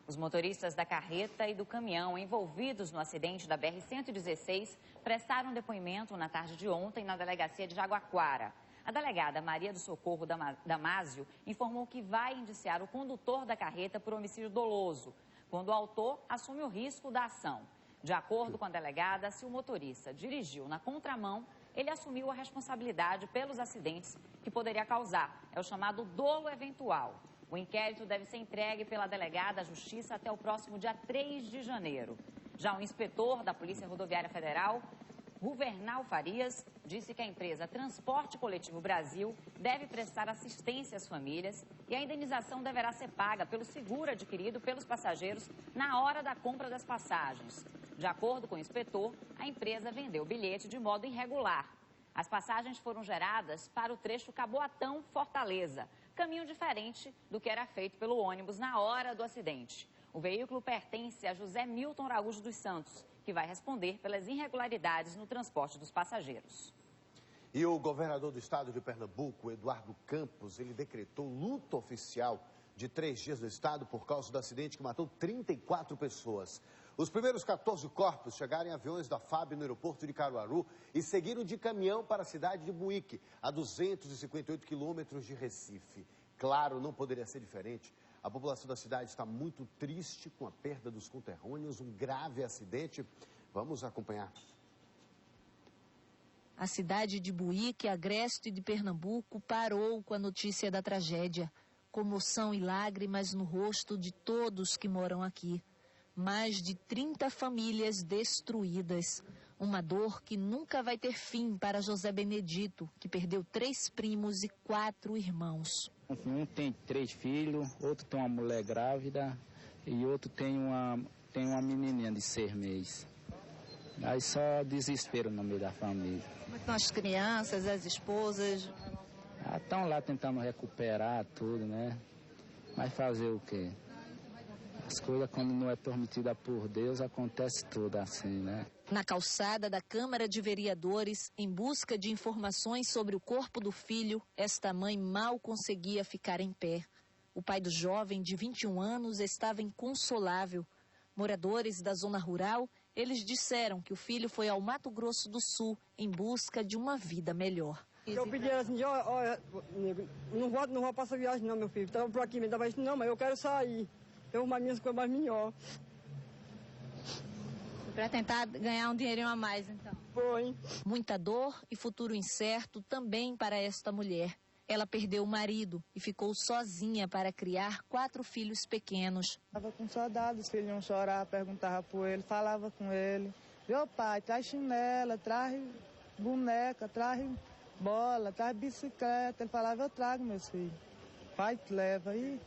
Os motoristas da carreta e do caminhão envolvidos no acidente da BR-116 prestaram depoimento na tarde de ontem na delegacia de Jaguaquara. A delegada Maria do Socorro Damásio informou que vai indiciar o condutor da carreta por homicídio doloso, quando o autor assume o risco da ação. De acordo com a delegada, se o motorista dirigiu na contramão, ele assumiu a responsabilidade pelos acidentes que poderia causar. É o chamado dolo eventual. O inquérito deve ser entregue pela delegada à Justiça até o próximo dia 3 de janeiro. Já o inspetor da Polícia Rodoviária Federal, Governal Farias, disse que a empresa Transporte Coletivo Brasil deve prestar assistência às famílias e a indenização deverá ser paga pelo seguro adquirido pelos passageiros na hora da compra das passagens. De acordo com o inspetor, a empresa vendeu o bilhete de modo irregular. As passagens foram geradas para o trecho Caboatão-Fortaleza, caminho diferente do que era feito pelo ônibus na hora do acidente. O veículo pertence a José Milton Araújo dos Santos, que vai responder pelas irregularidades no transporte dos passageiros. E o governador do estado de Pernambuco, Eduardo Campos, ele decretou luto oficial de 3 dias no estado por causa do acidente que matou 34 pessoas. Os primeiros 14 corpos chegaram em aviões da FAB no aeroporto de Caruaru e seguiram de caminhão para a cidade de Buíque, a 258 quilômetros de Recife. Claro, não poderia ser diferente. A população da cidade está muito triste com a perda dos conterrâneos, um grave acidente. Vamos acompanhar. A cidade de Buíque, agreste de Pernambuco, parou com a notícia da tragédia. Comoção e lágrimas no rosto de todos que moram aqui. Mais de 30 famílias destruídas. Uma dor que nunca vai ter fim para José Benedito, que perdeu 3 primos e 4 irmãos. Um tem 3 filhos, outro tem uma mulher grávida e outro tem uma menininha de 6 meses. Aí só desespero no meio da família. Como estão as crianças, as esposas? Estão lá tentando recuperar tudo, né? Mas fazer o quê? As coisas, quando não é permitida por Deus, acontece tudo assim, né? Na calçada da Câmara de Vereadores, em busca de informações sobre o corpo do filho, esta mãe mal conseguia ficar em pé. O pai do jovem, de 21 anos, estava inconsolável. Moradores da zona rural, eles disseram que o filho foi ao Mato Grosso do Sul em busca de uma vida melhor. Eu pedi assim, olha, não vou passar viagem não, meu filho. Estava por aqui, me dava isso, não, mas eu quero sair. Eu arrumar minhas coisas mais melhor. Para tentar ganhar um dinheirinho a mais, então. Foi. Muita dor e futuro incerto também para esta mulher. Ela perdeu o marido e ficou sozinha para criar 4 filhos pequenos. Estava com saudade, os filhos iam chorar, perguntava por ele, falava com ele. Meu pai, traz chinela, traz boneca, traz bola, traz bicicleta. Ele falava, eu trago, meus filhos. Pai, te leva aí.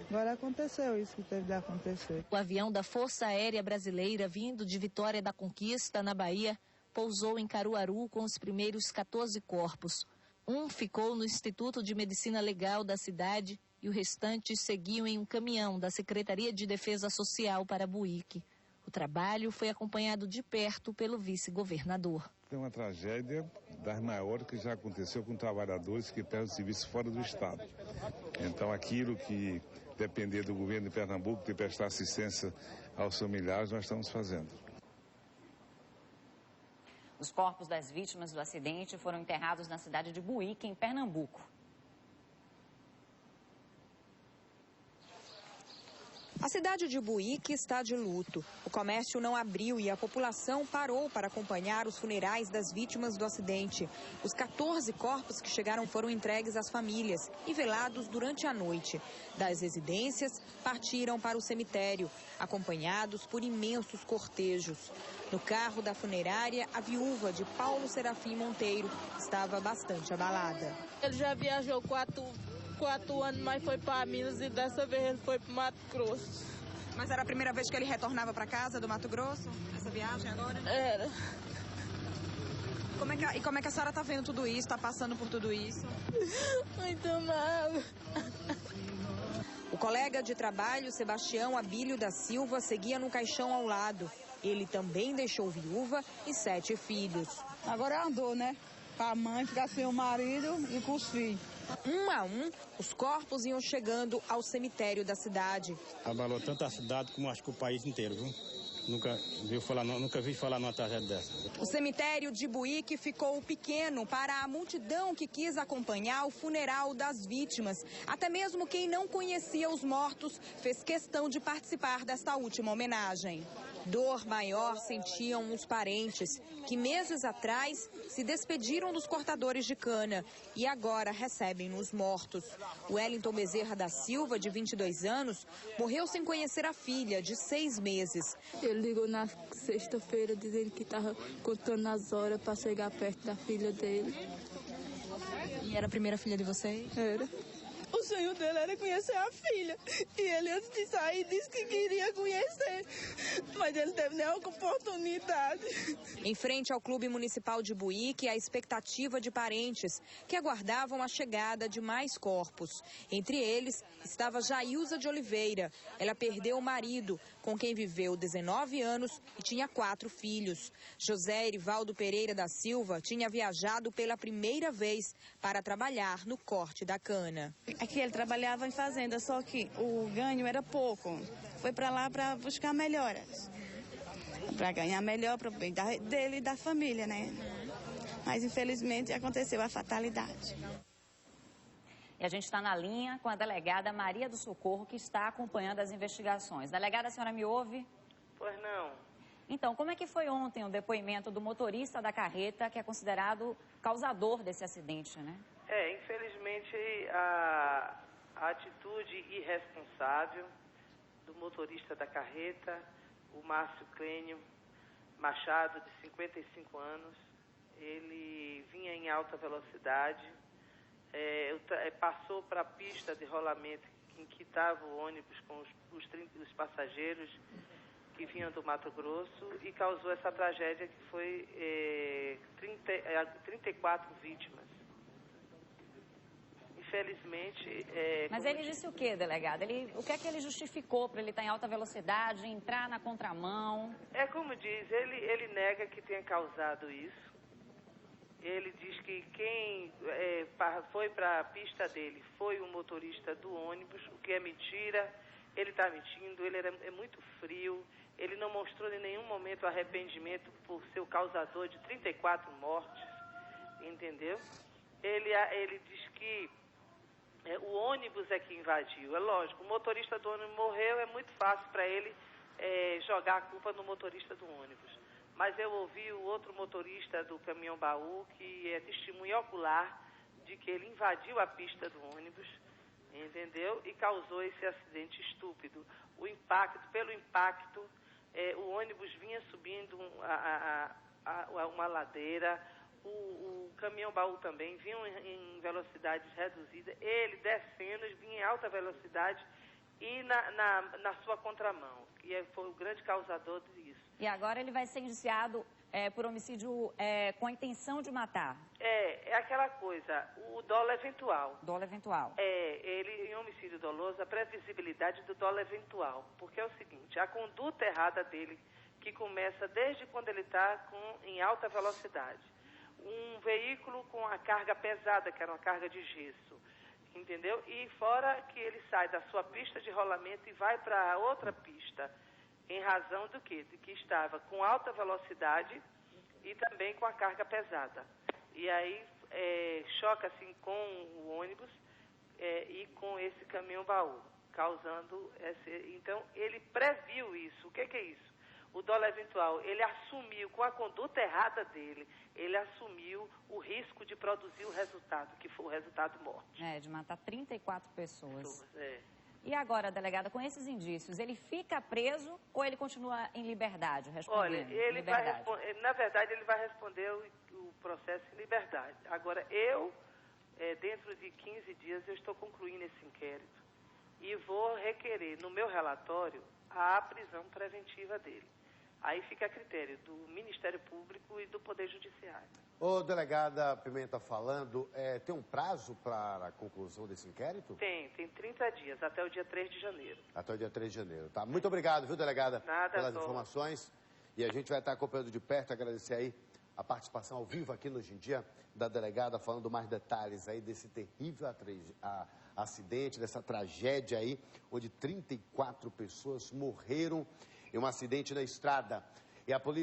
Agora aconteceu isso que teve de acontecer. O avião da Força Aérea Brasileira, vindo de Vitória da Conquista, na Bahia, pousou em Caruaru com os primeiros 14 corpos. Um ficou no Instituto de Medicina Legal da cidade e o restante seguiam em um caminhão da Secretaria de Defesa Social para Buíque. O trabalho foi acompanhado de perto pelo vice-governador. É uma tragédia das maiores que já aconteceu com trabalhadores que prestam serviço fora do estado. Então, aquilo que depender do governo de Pernambuco de prestar assistência aos familiares, nós estamos fazendo. Os corpos das vítimas do acidente foram enterrados na cidade de Buíque, em Pernambuco. A cidade de Buíque está de luto. O comércio não abriu e a população parou para acompanhar os funerais das vítimas do acidente. Os 14 corpos que chegaram foram entregues às famílias e velados durante a noite. Das residências, partiram para o cemitério, acompanhados por imensos cortejos. No carro da funerária, a viúva de Paulo Serafim Monteiro estava bastante abalada. Ele já viajou 4 anos, mas foi para Minas e dessa vez ele foi para Mato Grosso. Mas era a primeira vez que ele retornava para casa do Mato Grosso? Essa viagem agora? Era. Como é que a senhora está vendo tudo isso, está passando por tudo isso? Muito mal. O colega de trabalho, Sebastião Abílio da Silva, seguia no caixão ao lado. Ele também deixou viúva e 7 filhos. Agora andou, né? Com a mãe, ficar sem o marido e com os filhos. Um a um, os corpos iam chegando ao cemitério da cidade. Abalou tanto a cidade como acho que o país inteiro, viu? Nunca vi falar numa tragédia dessa. O cemitério de Buíque ficou pequeno para a multidão que quis acompanhar o funeral das vítimas. Até mesmo quem não conhecia os mortos fez questão de participar desta última homenagem. Dor maior sentiam os parentes, que meses atrás se despediram dos cortadores de cana e agora recebem os mortos. O Wellington Bezerra da Silva, de 22 anos, morreu sem conhecer a filha, de 6 meses. Ele ligou na sexta-feira dizendo que estava contando as horas para chegar perto da filha dele. E era a primeira filha de vocês? Era. O sonho dele era conhecer a filha. E ele, antes de sair, disse que queria conhecer. Mas ele teve nenhuma oportunidade. Em frente ao Clube Municipal de Buíque, a expectativa de parentes que aguardavam a chegada de mais corpos. Entre eles estava Jailza de Oliveira. Ela perdeu o marido, com quem viveu 19 anos e tinha 4 filhos. José Erivaldo Pereira da Silva tinha viajado pela primeira vez para trabalhar no corte da cana. Aqui ele trabalhava em fazenda, só que o ganho era pouco. Foi para lá para buscar melhoras. Para ganhar melhor para o bem dele e da família, né? Mas infelizmente aconteceu a fatalidade. E a gente está na linha com a delegada Maria do Socorro, que está acompanhando as investigações. Delegada, a senhora me ouve? Pois não. Então, como é que foi ontem o depoimento do motorista da carreta, que é considerado causador desse acidente, né? Infelizmente, a atitude irresponsável do motorista da carreta, o Márcio Clênio Machado, de 55 anos, ele vinha em alta velocidade, passou para a pista de rolamento em que estava o ônibus com os passageiros que vinham do Mato Grosso e causou essa tragédia que foi 34 vítimas. Infelizmente... Mas ele disse o quê, delegado? O que é que ele justificou para ele estar em alta velocidade, entrar na contramão? É como diz, ele nega que tenha causado isso. Ele diz que quem foi para a pista dele foi o motorista do ônibus, o que é mentira. Ele está mentindo, ele é muito frio. Ele não mostrou em nenhum momento arrependimento por ser o causador de 34 mortes, entendeu? Ele diz que o ônibus é que invadiu. É lógico, o motorista do ônibus morreu, é muito fácil para ele jogar a culpa no motorista do ônibus. Mas eu ouvi o outro motorista do caminhão-baú, que é testemunha ocular de que ele invadiu a pista do ônibus, entendeu? E causou esse acidente estúpido. Pelo impacto, o ônibus vinha subindo uma ladeira, o caminhão-baú também vinha em velocidades reduzidas, ele descendo, ele vinha em alta velocidade e na sua contramão, que foi o grande causador disso. E agora ele vai ser indiciado por homicídio com a intenção de matar. É aquela coisa, o dolo eventual. Dolo eventual. Ele em homicídio doloso, a previsibilidade do dolo eventual. Porque é o seguinte, a conduta errada dele, que começa desde quando ele está em alta velocidade. Um veículo com a carga pesada, que era uma carga de gesso, entendeu? E fora que ele sai da sua pista de rolamento e vai para outra pista, em razão do quê? De que estava com alta velocidade e também com a carga pesada. E aí choca assim com o ônibus e com esse caminhão-baú, causando Então, ele previu isso. O que é isso? O dolo eventual, ele assumiu, com a conduta errada dele, ele assumiu o risco de produzir o resultado, que foi o resultado morte. De matar 34 pessoas. E agora, delegada, com esses indícios, ele fica preso ou ele continua em liberdade, respondendo? Olha, ele vai responder, na verdade, ele vai responder o processo em liberdade. Agora, dentro de 15 dias, eu estou concluindo esse inquérito e vou requerer, no meu relatório, a prisão preventiva dele. Aí fica a critério do Ministério Público e do Poder Judiciário. Ô, delegada Pimenta falando, tem um prazo para a conclusão desse inquérito? Tem 30 dias, até o dia 3 de janeiro. Até o dia 3 de janeiro, tá? Muito obrigado, viu, delegada, pelas informações. E a gente vai estar acompanhando de perto, agradecer aí a participação ao vivo aqui no Hoje em Dia da delegada, falando mais detalhes aí desse terrível acidente, dessa tragédia aí, onde 34 pessoas morreram em um acidente na estrada. E a polícia